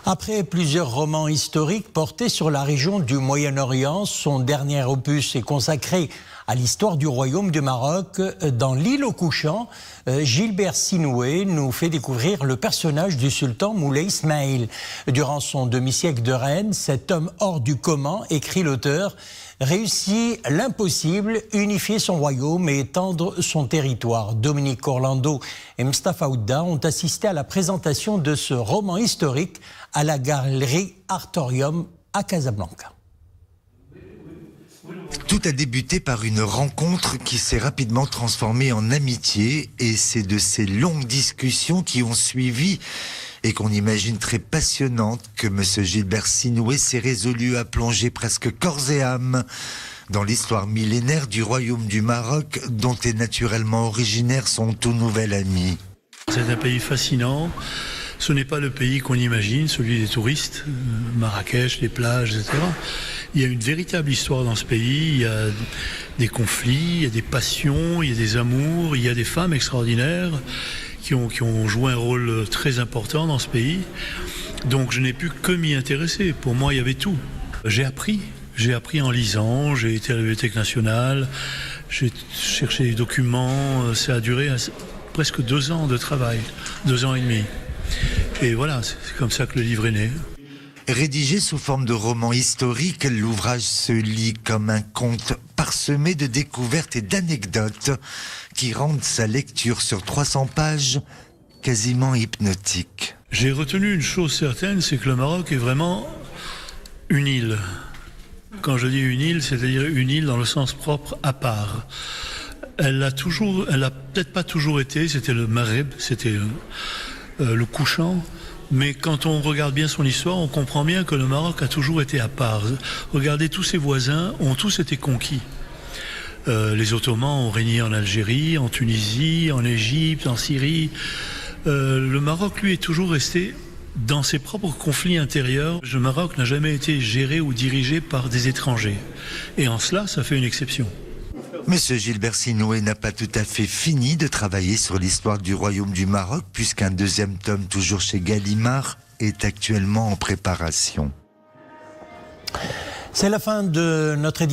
Après plusieurs romans historiques portés sur la région du Moyen-Orient, son dernier opus est consacré à l'histoire du royaume du Maroc. Dans L'île aux couchants, Gilbert Sinoué nous fait découvrir le personnage du sultan Moulay Ismail. Durant son demi-siècle de règne, cet homme hors du commun, écrit l'auteur, réussit l'impossible, unifier son royaume et étendre son territoire. Dominique Orlando et Mustapha Ouda ont assisté à la présentation de ce roman historique à la galerie Artorium à Casablanca. Tout a débuté par une rencontre qui s'est rapidement transformée en amitié, et c'est de ces longues discussions qui ont suivi et qu'on imagine très passionnantes que M. Gilbert Sinoué s'est résolu à plonger presque corps et âme dans l'histoire millénaire du royaume du Maroc, dont est naturellement originaire son tout nouvel ami. C'est un pays fascinant. Ce n'est pas le pays qu'on imagine, celui des touristes, Marrakech, les plages, etc. Il y a une véritable histoire dans ce pays, il y a des conflits, il y a des passions, il y a des amours, il y a des femmes extraordinaires qui ont joué un rôle très important dans ce pays. Donc je n'ai pu que m'y intéresser. Pour moi, il y avait tout. J'ai appris en lisant, j'ai été à la Bibliothèque nationale, j'ai cherché des documents, ça a duré presque 2 ans de travail, 2 ans et demi. Et voilà, c'est comme ça que le livre est né. Rédigé sous forme de roman historique, l'ouvrage se lit comme un conte parsemé de découvertes et d'anecdotes qui rendent sa lecture sur 300 pages quasiment hypnotique. J'ai retenu une chose certaine, c'est que le Maroc est vraiment une île. Quand je dis une île, c'est-à-dire une île dans le sens propre, à part. Elle a peut-être pas toujours été, c'était le Maghreb, c'était le couchant. Mais quand on regarde bien son histoire, on comprend bien que le Maroc a toujours été à part. Regardez, tous ses voisins ont tous été conquis. Les Ottomans ont régné en Algérie, en Tunisie, en Égypte, en Syrie. Le Maroc, lui, est toujours resté dans ses propres conflits intérieurs. Le Maroc n'a jamais été géré ou dirigé par des étrangers. Et en cela, ça fait une exception. Monsieur Gilbert Sinoué n'a pas tout à fait fini de travailler sur l'histoire du royaume du Maroc, puisqu'un 2e tome, toujours chez Gallimard, est actuellement en préparation. C'est la fin de notre édition.